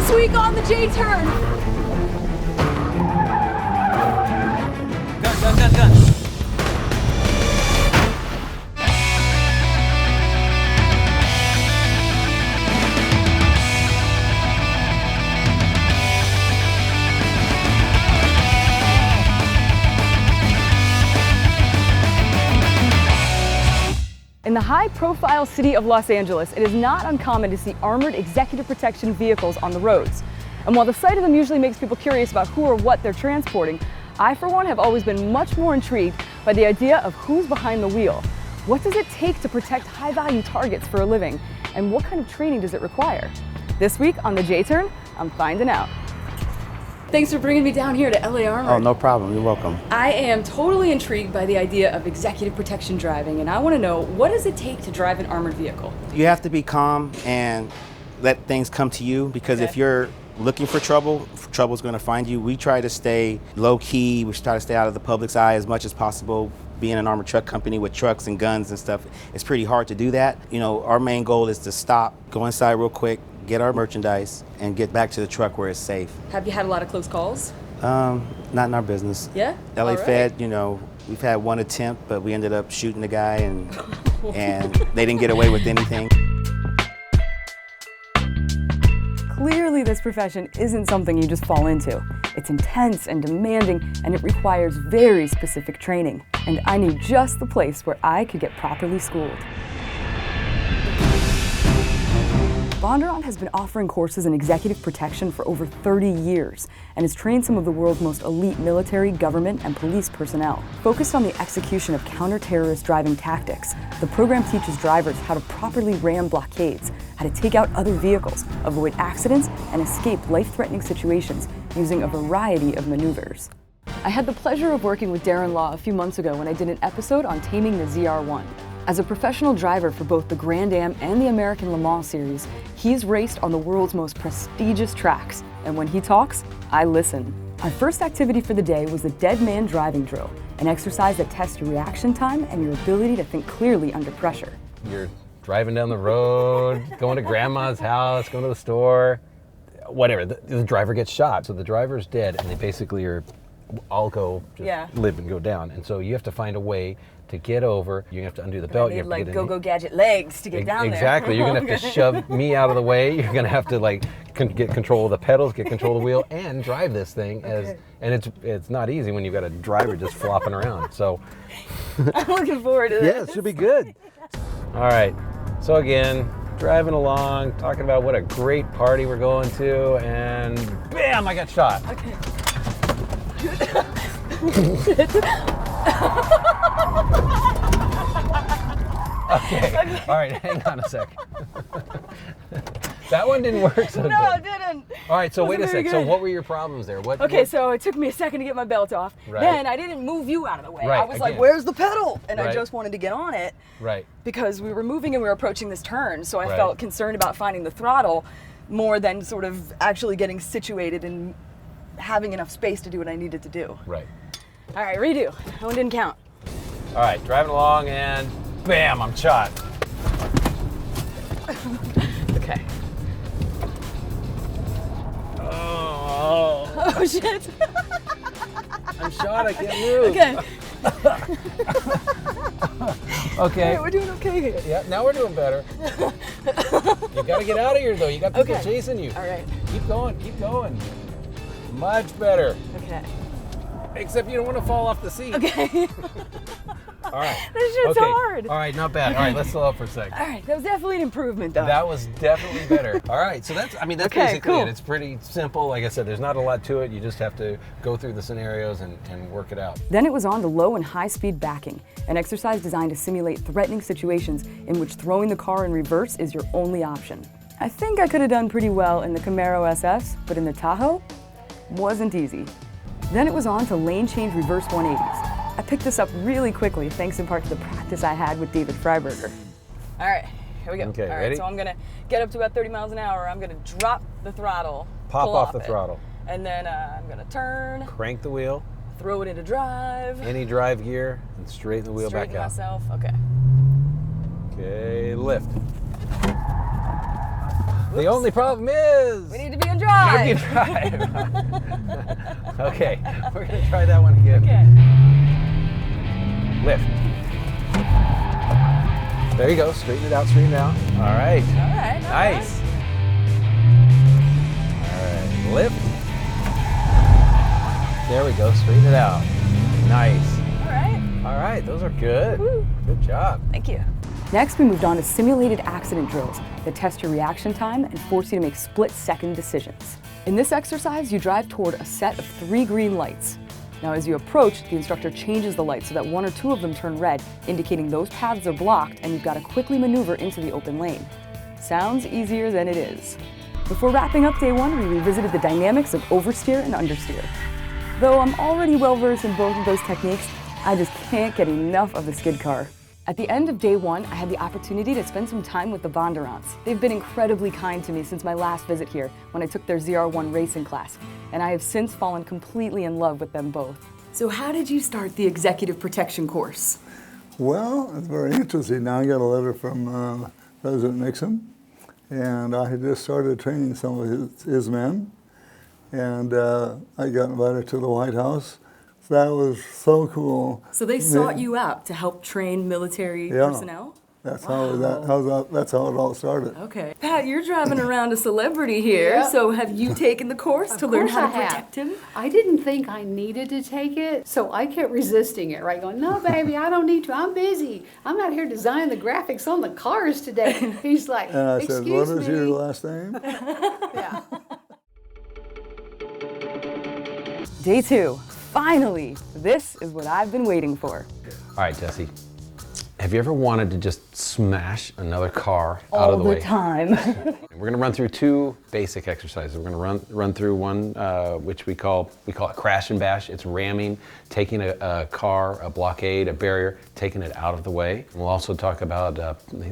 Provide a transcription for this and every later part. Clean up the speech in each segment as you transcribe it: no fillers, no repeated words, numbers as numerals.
This week on the J-Turn. Gun. In the high-profile city of Los Angeles, it is not uncommon to see armored executive protection vehicles on the roads. And while the sight of them usually makes people curious about who or what they're transporting, I, for one, have always been much more intrigued by the idea of who's behind the wheel. What does it take to protect high-value targets for a living? And what kind of training does it require? This week on the J-Turn, I'm finding out. Thanks for bringing me down here to LA Armored. Oh, no problem. You're welcome. I am totally intrigued by the idea of executive protection driving, and I want to know, what does it take to drive an armored vehicle? You have to be calm and let things come to you, because if you're looking for trouble, trouble's going to find you. We try to stay low-key. We try to stay out of the public's eye as much as possible. Being an armored truck company with trucks and guns and stuff, it's pretty hard to do that. You know, our main goal is to stop, go inside real quick, get our merchandise, and get back to the truck where it's safe. Have you had a lot of close calls? Not in our business. Yeah? LA All right. Fed, you know, we've had one attempt, but we ended up shooting the guy, and they didn't get away with anything. Clearly, this profession isn't something you just fall into. It's intense and demanding, and it requires very specific training. And I knew just the place where I could get properly schooled. Bondurant has been offering courses in executive protection for over 30 years and has trained some of the world's most elite military, government, and police personnel. Focused on the execution of counter-terrorist driving tactics, the program teaches drivers how to properly ram blockades, how to take out other vehicles, avoid accidents, and escape life-threatening situations using a variety of maneuvers. I had the pleasure of working with Darren Law a few months ago when I did an episode on taming the ZR1. As a professional driver for both the Grand Am and the American Le Mans series, he's raced on the world's most prestigious tracks, and when he talks, I listen. Our first activity for the day was the Dead Man Driving Drill, an exercise that tests your reaction time and your ability to think clearly under pressure. You're driving down the road, going to grandma's house, going to the store, whatever. The driver gets shot, so the driver's dead, and they basically are all go just live and go down. And so you have to find a way to get over. You have to undo the belt. I You need have to like go-go gadget legs to get down there. Exactly. You're gonna have to shove me out of the way. You're gonna have to like get control of the pedals, get control of the wheel, and drive this thing. And it's not easy when you've got a driver just flopping around. So I'm looking forward to this. yeah, it should be good. All right. So again, driving along, talking about what a great party we're going to, and bam, I got shot. Okay. Okay. All right, hang on a sec. That one didn't work so good. No, it didn't. All right, so wait a Wasn't sec. very So what were your problems there? Okay, so it took me a second to get my belt off. Right. Then I didn't move you out of the way. Right, I was like, again. where's the pedal? And I Right. just wanted to get on it Right. because we were moving and we were approaching this turn. So I Right. felt concerned about finding the throttle more than sort of actually getting situated and having enough space to do what I needed to do. Right. All right, redo. That one didn't count. All right, driving along and bam, I'm shot. Okay. Oh, Oh, shit. I'm shot. I can't move. Okay. Okay. Hey, we're doing okay here. Yeah, now we're doing better. You got to get out of here, though. You got people chasing you. All right. Keep going. Keep going. Much better. Okay. Except you don't want to fall off the seat. Okay. All right. This shit's hard. All right, not bad. All right, let's slow up for a second. All right, that was definitely an improvement, though. That was definitely better. All right, so that's Okay, basically cool. it. It's pretty simple. Like I said, there's not a lot to it. You just have to go through the scenarios and work it out. Then it was on to low and high speed backing, an exercise designed to simulate threatening situations in which throwing the car in reverse is your only option. I think I could have done pretty well in the Camaro SS, but in the Tahoe, wasn't easy. Then it was on to lane change reverse 180s. I picked this up really quickly, thanks in part to the practice I had with David Freiberger. All right, here we go. Okay, All right, ready? so I'm gonna get up to about 30 miles an hour. I'm gonna drop the throttle. Pop pull off the it, throttle. And then I'm gonna turn, Crank the wheel, throw it into drive. any drive gear, and straighten the wheel back Straighten out. myself, okay. Okay, lift. The only problem is We need to be in drive. hope you drive. Okay, we're gonna try that one again. Okay. Lift. There you go, straighten it out, straighten it out. All right. All right. Nice. All right, lift. There we go, straighten it out. Nice. All right. All right, those are good. Woo. Good job. Thank you. Next, we moved on to simulated accident drills that test your reaction time and force you to make split-second decisions. In this exercise, you drive toward a set of 3 green lights. Now, as you approach, the instructor changes the lights so that 1 or 2 of them turn red, indicating those paths are blocked and you've got to quickly maneuver into the open lane. Sounds easier than it is. Before wrapping up day 1, we revisited the dynamics of oversteer and understeer. Though I'm already well-versed in both of those techniques, I just can't get enough of the skid car. At the end of day 1, I had the opportunity to spend some time with the Bondurants. They've been incredibly kind to me since my last visit here when I took their ZR1 racing class, and I have since fallen completely in love with them both. So how did you start the executive protection course? Well, it's very interesting. Now I got a letter from President Nixon, and I had just started training some of his men, and I got invited to the White House. That was so cool. So they sought you out to help train military personnel? That's that's how it all started. Okay. Pat, you're driving around a celebrity here, Yeah. so have you taken the course to learn how to protect him? I didn't think I needed to take it, so I kept resisting it, right? Going, no, baby, I don't need to. I'm busy. I'm out here designing the graphics on the cars today. And he's like, And I said, what is your me. last name? Yeah. Day 2. Finally, this is what I've been waiting for. All right, Jessi. Have you ever wanted to just smash another car out of the way? All the time. We're going to run through 2 basic exercises. We're going to run through one which we call it crash and bash. It's ramming, taking a car, a blockade, a barrier, taking it out of the way. And we'll also talk about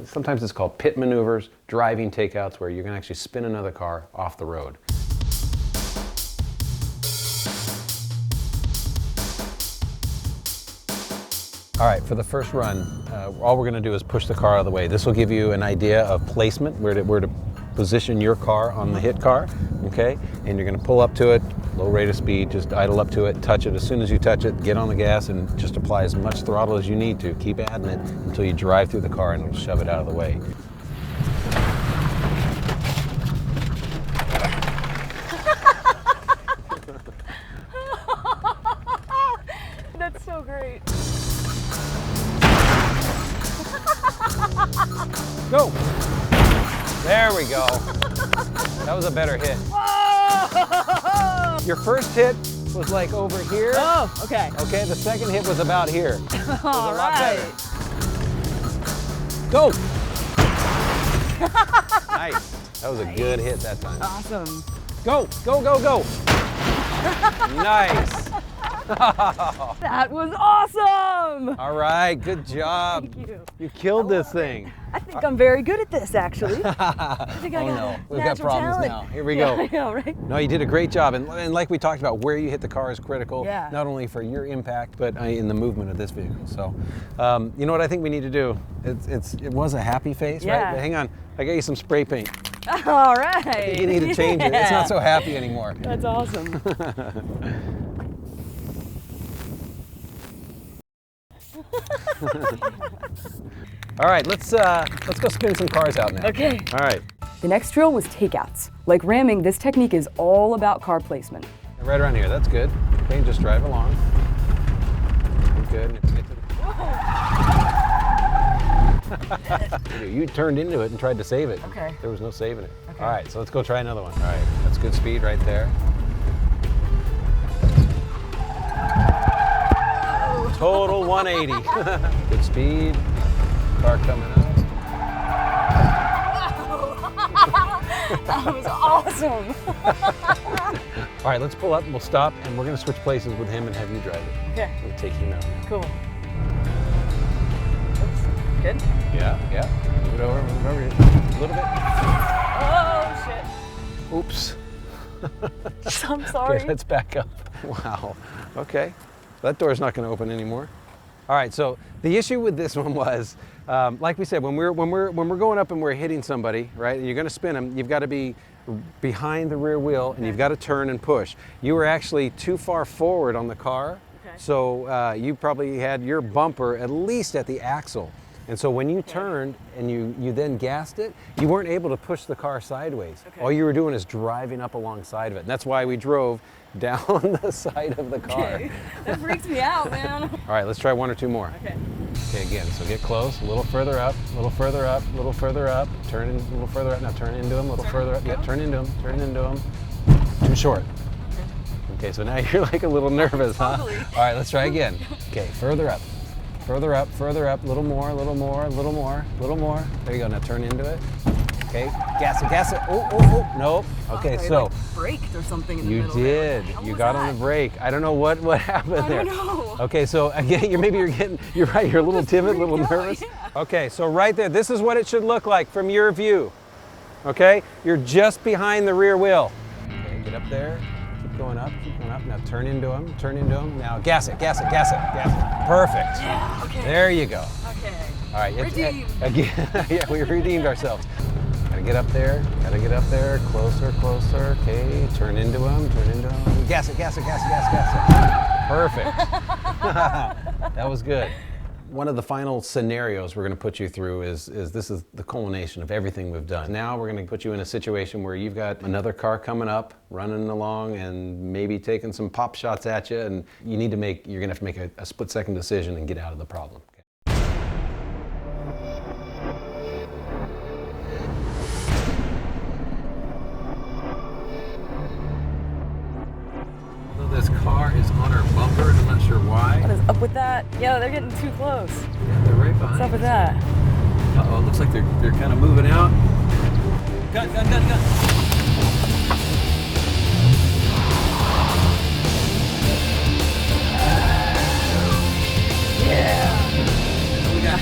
sometimes it's called pit maneuvers, driving takeouts, where you're going to actually spin another car off the road. All right, for the first run, all we're gonna do is push the car out of the way. This will give you an idea of placement, where to position your car on the hit car, okay? And you're gonna pull up to it, low rate of speed, just idle up to it, touch it. As soon as you touch it, get on the gas and just apply as much throttle as you need to. Keep adding it until you drive through the car and it'll shove it out of the way. That's so great. Go! There we go. That was a better hit. Whoa! Your first hit was like over here. Oh, okay. Okay, the second hit was about here. All right. Go! Nice. That was a good hit that time. Awesome. Go, go, go, go. Nice. That was awesome! All right, good job. Thank you. You killed this thing. I think I'm very good at this, actually. I think I Oh got no, we've got natural problems talent. now. Here we Yeah, go. I know, right? No, you did a great job. And like we talked about, where you hit the car is critical, Yeah. not only for your impact, but in the movement of this vehicle. So, you know what I think we need to do? It was a happy face, Yeah. right? But hang on, I got you some spray paint. All right. You need to change it. It's not so happy anymore. That's awesome. All right, let's go spin some cars out now. Okay. All right. The next drill was takeouts. Like ramming, this technique is all about car placement. Right around here, that's good. Okay, just drive along. Good. Get to the... You turned into it and tried to save it. Okay. There was no saving it. Okay. All right, so let's go try another one. All right, that's good speed right there. Total 180. Good speed. Car coming up. That was awesome. All right, let's pull up and we'll stop and we're gonna switch places with him and have you drive it. Okay. We'll take him out now. Cool. Oops. Good? Yeah. Move it over a little bit. Oh, Oops. shit. I'm sorry. Okay, let's back up. Wow. Okay. That door's not going to open anymore. All right. So the issue with this one was, like we said, when we're going up and we're hitting somebody, right? And you're going to spin them. You've got to be behind the rear wheel, and you've got to turn and push. You were actually too far forward on the car, so you probably had your bumper at least at the axle. And so when you turned and you then gassed it, you weren't able to push the car sideways. All you were doing is driving up alongside of it. And that's why we drove down the side of the car. That freaks me out, man. All right, let's try one or two more. Okay, again, so get close, a little further up, a little further up, a little further up, turn in, a little further up, now turn into him, a little further up, yeah, turn into him. Too short. Okay, so now you're like a little nervous, huh? Totally. All right, let's try again. Okay, further up, further up, further up, a little more, a little more, a little more, a little more. There you go, now turn into it. Okay, gas it. Oh, nope. Okay, so. Like braked or something in the middle. You did. You got on the brake. I don't know what happened there. I don't know. Okay, so again, you're right, you're a little timid, a little nervous. Yeah. Okay, so right there, this is what it should look like from your view. Okay, you're just behind the rear wheel. Okay, get up there. Keep going up. Now turn into him. Now gas it. Perfect. Yeah, okay. There you go. Okay. All right. Redeemed. Again, yeah, we redeemed ourselves. Gotta get up there. Closer. Okay, turn into him. Gas it. Perfect. That was good. One of the final scenarios we're going to put you through is this is the culmination of everything we've done. Now we're going to put you in a situation where you've got another car coming up, running along, and maybe taking some pop shots at you, and you're going to have to make a split-second decision and get out of the problem. This car is on our bumper, and I'm not sure why. What is up with that? Yeah, they're getting too close. Yeah, they're right behind. What's up with that? Uh-oh, looks like they're kind of moving out. Gun. Yeah. We got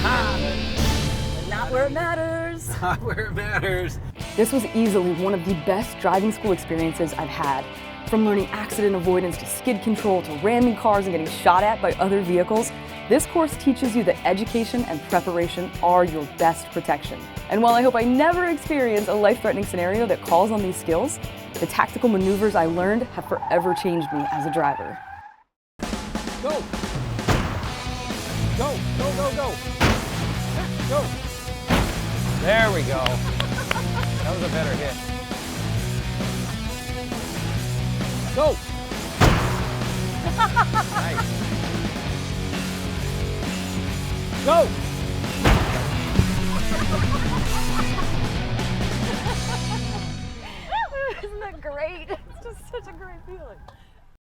Not where it matters. Not where it matters. This was easily one of the best driving school experiences I've had. From learning accident avoidance to skid control to ramming cars and getting shot at by other vehicles, this course teaches you that education and preparation are your best protection. And while I hope I never experience a life-threatening scenario that calls on these skills, the tactical maneuvers I learned have forever changed me as a driver. Go! There we go. That was a better hit. Go! Nice. Go! Isn't that great? It's just such a great feeling.